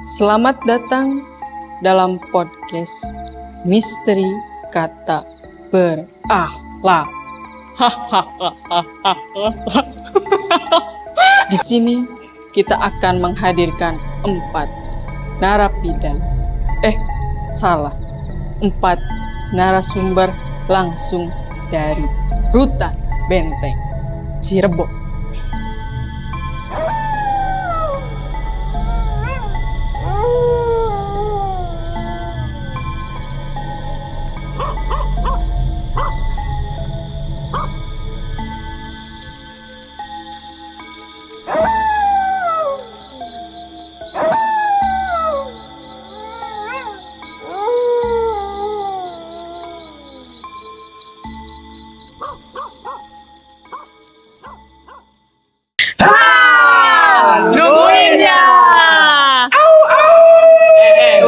Selamat datang dalam podcast Misteri Kata Berakhlak. Di sini kita akan menghadirkan 4 narapidana. 4 narasumber langsung dari Rutan Benteng Cirebon.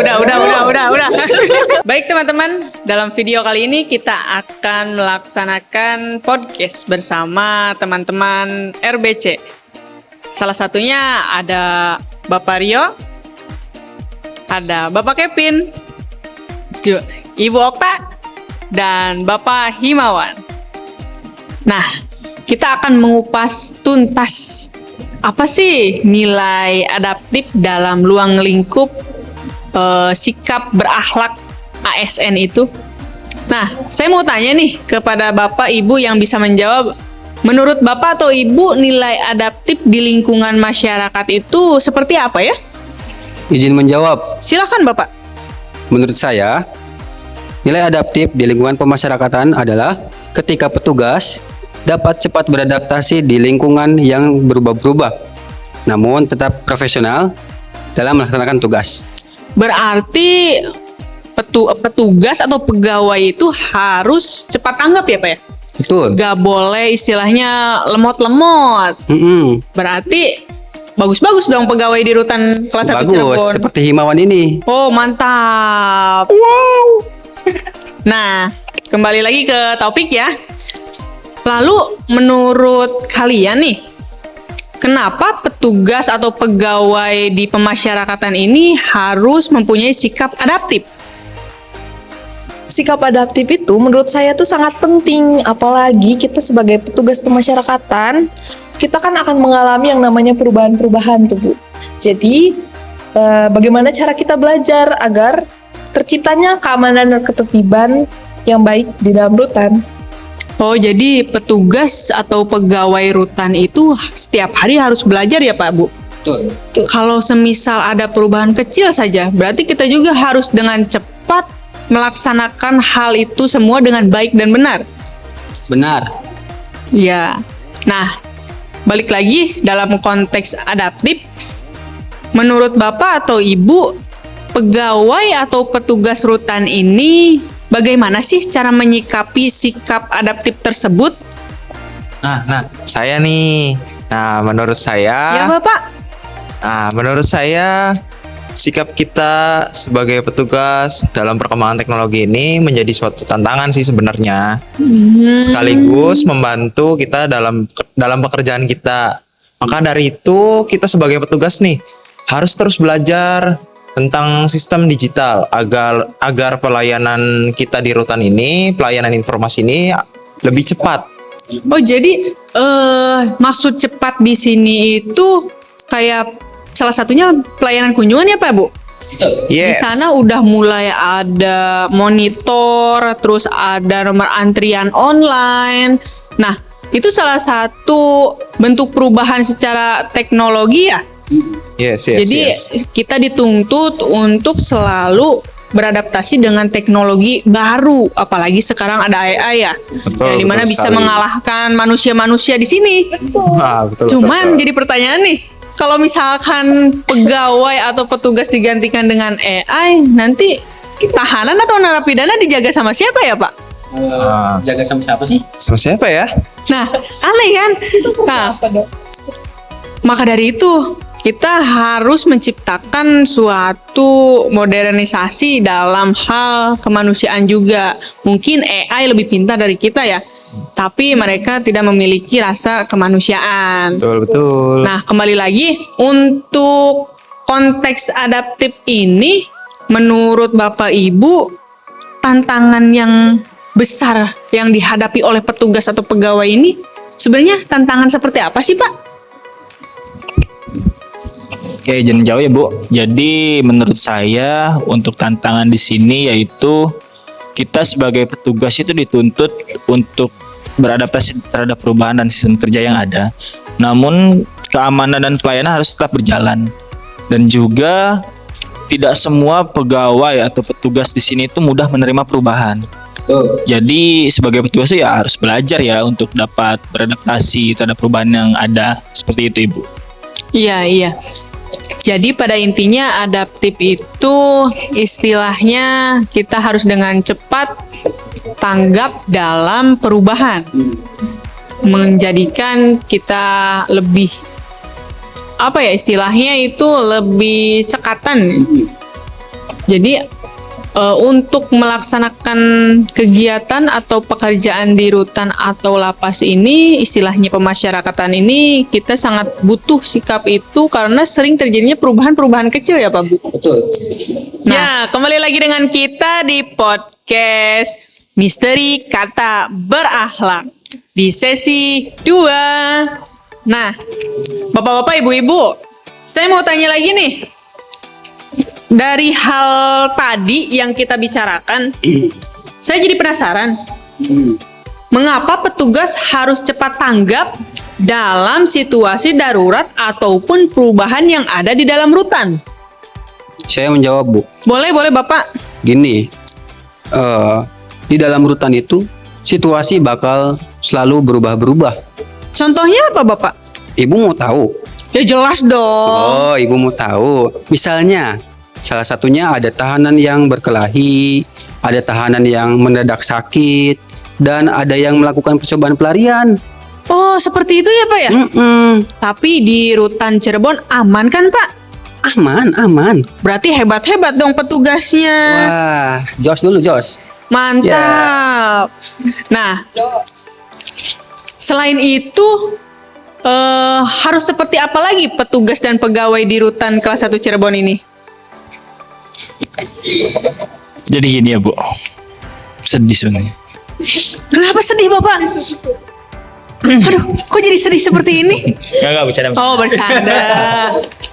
Udah. Baik teman-teman, dalam video kali ini kita akan melaksanakan podcast bersama teman-teman RBC. Salah satunya ada Bapak Rio, ada Bapak Kevin, Ibu Okta, dan Bapak Himawan. Nah, kita akan mengupas tuntas apa sih nilai adaptif dalam ruang lingkup sikap berakhlak ASN itu. Nah, saya mau tanya nih kepada Bapak Ibu yang bisa menjawab. Menurut Bapak atau Ibu, nilai adaptif di lingkungan masyarakat itu seperti apa ya? Izin menjawab. Silakan Bapak. Menurut saya, nilai adaptif di lingkungan pemasyarakatan adalah ketika petugas dapat cepat beradaptasi di lingkungan yang berubah-ubah, namun tetap profesional dalam melaksanakan tugas. Berarti petugas atau pegawai itu harus cepat tanggap ya Pak ya? Betul. Gak boleh istilahnya lemot-lemot. Berarti bagus-bagus dong pegawai di Rutan kelas 1 Cirebon. Bagus, seperti Himawan ini. Oh mantap. Wow. Nah, kembali lagi ke topik ya. Lalu menurut kalian nih, kenapa petugas atau pegawai di pemasyarakatan ini harus mempunyai sikap adaptif? Sikap adaptif itu menurut saya tuh sangat penting, apalagi kita sebagai petugas pemasyarakatan, kita kan akan mengalami yang namanya perubahan-perubahan tuh Bu. Jadi bagaimana cara kita belajar agar terciptanya keamanan dan ketertiban yang baik di dalam rutan. Oh, jadi petugas atau pegawai rutan itu setiap hari harus belajar ya Pak Bu? Betul. Kalau semisal ada perubahan kecil saja, berarti kita juga harus dengan cepat melaksanakan hal itu semua dengan baik dan benar. Benar. Ya. Nah, balik lagi dalam konteks adaptif, menurut Bapak atau Ibu, pegawai atau petugas rutan ini bagaimana sih cara menyikapi sikap adaptif tersebut? Nah, saya nih. Nah, menurut saya. Ya, Bapak. Nah, menurut saya sikap kita sebagai petugas dalam perkembangan teknologi ini menjadi suatu tantangan sih sebenarnya. Sekaligus membantu kita dalam pekerjaan kita. Maka dari itu kita sebagai petugas nih harus terus belajar tentang sistem digital agar pelayanan kita di rutan ini, pelayanan informasi ini lebih cepat. Oh, jadi maksud cepat di sini itu kayak salah satunya pelayanan kunjungan ya Pak Bu? Di Yes. sana udah mulai ada monitor, terus ada nomor antrian online. Nah, itu salah satu bentuk perubahan secara teknologi ya? Yes. Jadi kita dituntut untuk selalu beradaptasi dengan teknologi baru, apalagi sekarang ada AI ya, Betul, dimana betul bisa sekali. mengalahkan manusia-manusia di sini. Cuman jadi pertanyaan nih, kalau misalkan pegawai atau petugas digantikan dengan AI, nanti tahanan atau narapidana dijaga sama siapa ya Pak? Jaga sama siapa sih? Sama siapa ya? Nah, aneh kan? Nah, maka dari itu kita harus menciptakan suatu modernisasi dalam hal kemanusiaan juga. Mungkin AI lebih pintar dari kita ya, tapi mereka tidak memiliki rasa kemanusiaan. Betul. Nah, kembali lagi untuk konteks adaptif ini menurut Bapak Ibu tantangan yang besar yang dihadapi oleh petugas atau pegawai ini sebenarnya tantangan seperti apa sih, Pak? Oke, jangan jauh ya, Bu. Jadi menurut saya untuk tantangan di sini yaitu kita sebagai petugas itu dituntut untuk beradaptasi terhadap perubahan dan sistem kerja yang ada. Namun keamanan dan pelayanan harus tetap berjalan. Dan juga tidak semua pegawai atau petugas di sini itu mudah menerima perubahan. Jadi sebagai petugas ya harus belajar ya untuk dapat beradaptasi terhadap perubahan yang ada. Seperti itu, Ibu. Iya. Jadi pada intinya adaptif itu istilahnya kita harus dengan cepat tanggap dalam perubahan. Menjadikan kita lebih istilahnya itu lebih cekatan. Jadi untuk melaksanakan kegiatan atau pekerjaan di rutan atau lapas ini, istilahnya pemasyarakatan ini, kita sangat butuh sikap itu karena sering terjadinya perubahan-perubahan kecil ya Pak Bu. Betul. Nah, kembali lagi dengan kita di podcast Misteri Kata Berakhlak di sesi 2. Nah, Bapak-bapak, Ibu-ibu, saya mau tanya lagi nih. Dari hal tadi yang kita bicarakan, saya jadi penasaran. Mengapa petugas harus cepat tanggap dalam situasi darurat ataupun perubahan yang ada di dalam rutan? Saya menjawab, Bu. Boleh Bapak. Gini, di dalam rutan itu situasi bakal selalu berubah-berubah. Contohnya apa Bapak? Ibu mau tahu? Ya jelas dong. Oh, Ibu mau tahu. Misalnya, salah satunya ada tahanan yang berkelahi, ada tahanan yang mendadak sakit, dan ada yang melakukan percobaan pelarian. Oh, seperti itu ya Pak ya? Tapi di rutan Cirebon aman kan Pak? Aman. Berarti hebat-hebat dong petugasnya. Wah, Jos dulu, Jos. Mantap. Nah, selain itu harus seperti apa lagi petugas dan pegawai di rutan kelas 1 Cirebon ini? Jadi gini ya, Bu. Sedih sebenarnya. Kenapa sedih Bapak? Aduh, kok jadi sedih seperti ini? Enggak bercanda. Oh, bercanda.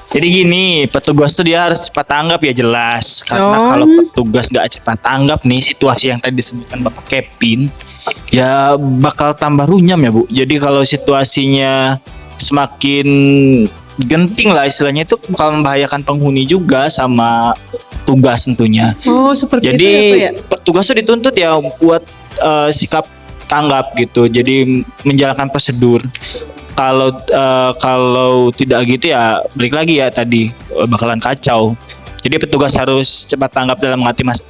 Jadi gini, petugas tuh dia harus cepat tanggap ya jelas. Karena kalau petugas nggak cepat tanggap nih situasi yang tadi disebutkan Bapak Kevin, ya bakal tambah runyam ya Bu. Jadi kalau situasinya semakin genting lah istilahnya itu bakal membahayakan penghuni juga sama tugas tentunya. Oh, seperti Jadi itu ya Pak ya? petugas tuh dituntut ya buat sikap tanggap gitu. Jadi menjalankan prosedur. Kalau tidak gitu ya balik lagi ya tadi bakalan kacau. Jadi petugas harus cepat tanggap dalam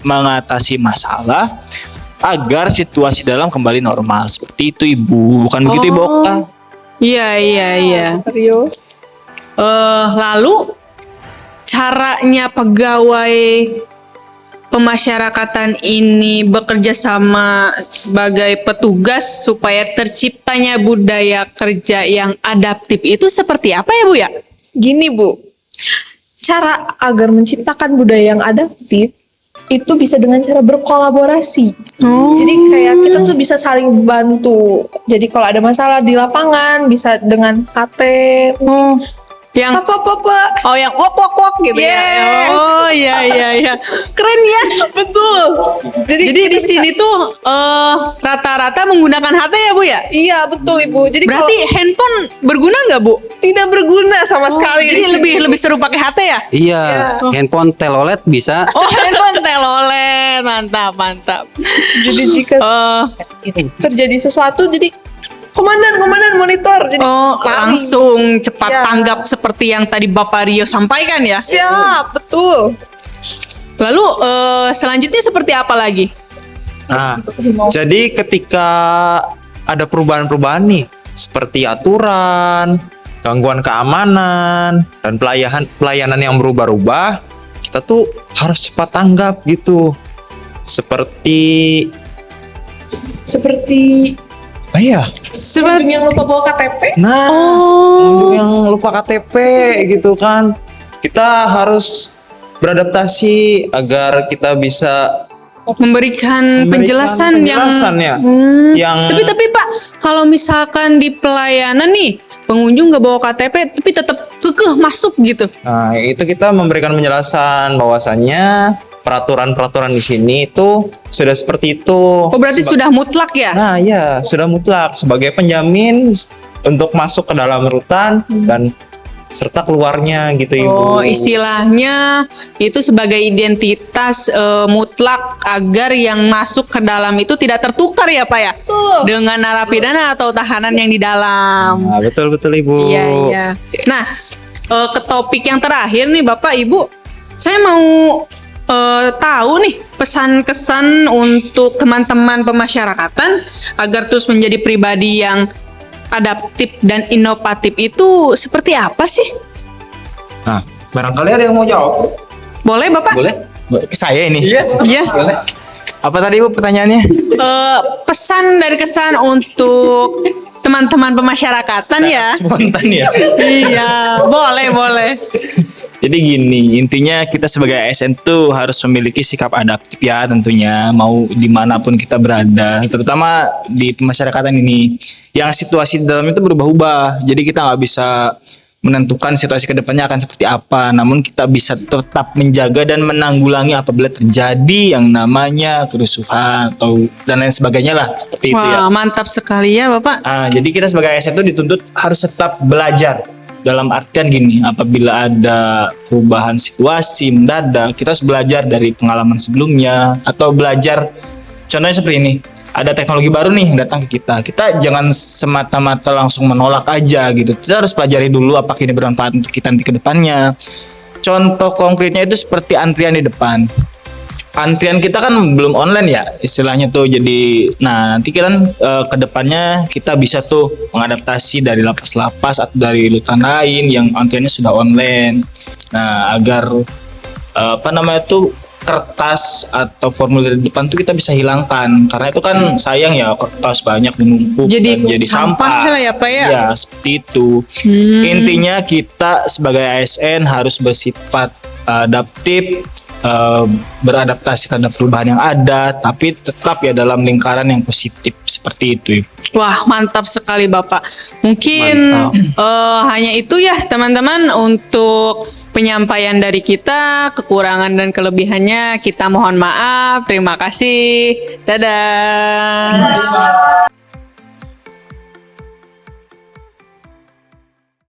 mengatasi masalah agar situasi dalam kembali normal. Seperti itu Ibu. Bukan begitu Ibu Okta? Iya. Rio. Lalu caranya pegawai pemasyarakatan ini bekerja sama sebagai petugas supaya terciptanya budaya kerja yang adaptif itu seperti apa ya Bu ya? Gini Bu, cara agar menciptakan budaya yang adaptif itu bisa dengan cara berkolaborasi. Jadi kayak kita tuh bisa saling bantu. Jadi kalau ada masalah di lapangan bisa dengan HT. Yang Apa? Oh, yang wok gitu ya. Yes. Oh, iya. Keren ya. Betul. Jadi di sini tuh rata-rata menggunakan HT ya Bu ya? Iya betul Ibu. Jadi Berarti handphone berguna nggak Bu? tidak berguna sama sekali. Jadi di sini. lebih seru pakai HT ya? Iya, handphone telolet bisa. Oh, handphone telolet. Mantap. Jadi jika terjadi sesuatu jadi komandan monitor. Jadi lari. Langsung cepat Iya. tanggap seperti yang tadi Bapak Rio sampaikan ya. Siap, betul. Lalu selanjutnya seperti apa lagi? Nah, jadi ketika ada perubahan-perubahan nih, seperti aturan, gangguan keamanan, dan pelayanan yang berubah-ubah, kita tuh harus cepat tanggap gitu. Seperti apa ya? Pengunjung yang lupa bawa KTP. Nah, pengunjung yang lupa KTP gitu kan. kita harus beradaptasi agar kita bisa Memberikan penjelasan yang ya. tapi Pak, kalau misalkan di pelayanan nih pengunjung nggak bawa KTP tapi tetap kekeh masuk gitu. Nah, itu kita memberikan penjelasan bahwasannya peraturan-peraturan di sini itu sudah seperti itu. Oh, berarti sudah mutlak ya? Nah, ya, sudah mutlak sebagai penjamin untuk masuk ke dalam rutan dan serta keluarnya gitu, Ibu. Oh, istilahnya itu sebagai identitas mutlak agar yang masuk ke dalam itu tidak tertukar ya Pak ya? Dengan narapidana atau tahanan yang di dalam. Nah, betul-betul Ibu. Iya, iya. Nah, ke topik yang terakhir nih Bapak Ibu, saya mau tahu nih pesan-kesan untuk teman-teman pemasyarakatan agar terus menjadi pribadi yang adaptif dan inovatif itu seperti apa sih? Nah, barangkali ada yang mau jawab. Boleh Bapak? Boleh? Ke saya ini. Iya. Boleh. Apa tadi Bu pertanyaannya? Pesan dari kesan untuk teman-teman pemasyarakatan ya. Spontan ya. Iya, boleh. Jadi gini, intinya kita sebagai ASN tuh harus memiliki sikap adaptif ya tentunya, mau dimanapun kita berada, terutama di pemasyarakatan ini, yang situasi di dalam itu berubah-ubah. Jadi kita nggak bisa menentukan situasi kedepannya akan seperti apa, namun kita bisa tetap menjaga dan menanggulangi apabila terjadi yang namanya kerusuhan atau dan lain sebagainya lah, seperti itu ya. Wah, mantap sekali ya Bapak. Jadi kita sebagai ASN itu dituntut harus tetap belajar. Dalam artian gini, apabila ada perubahan situasi mendadak, kita harus belajar dari pengalaman sebelumnya atau belajar, contohnya seperti ini, ada teknologi baru nih yang datang ke kita jangan semata-mata langsung menolak aja gitu, kita harus pelajari dulu apakah ini bermanfaat untuk kita nanti ke depannya. Contoh konkretnya itu seperti antrian di depan. Antrian kita kan belum online ya istilahnya tuh, jadi nah nanti kan ke depannya kita bisa tuh mengadaptasi dari lapas-lapas atau dari rutan lain yang antriannya sudah online. Nah, agar apa namanya tuh kertas atau formulir di depan tuh kita bisa hilangkan, karena itu kan sayang ya, kertas banyak menumpuk dan jadi sampah lah ya Pak ya. Ya seperti itu. Intinya kita sebagai ASN harus bersifat adaptif, beradaptasi terhadap perubahan yang ada, tapi tetap ya dalam lingkaran yang positif seperti itu. Wah, mantap sekali Bapak. Mungkin hanya itu ya teman-teman untuk penyampaian dari kita. Kekurangan dan kelebihannya kita mohon maaf. Terima kasih. Dadah.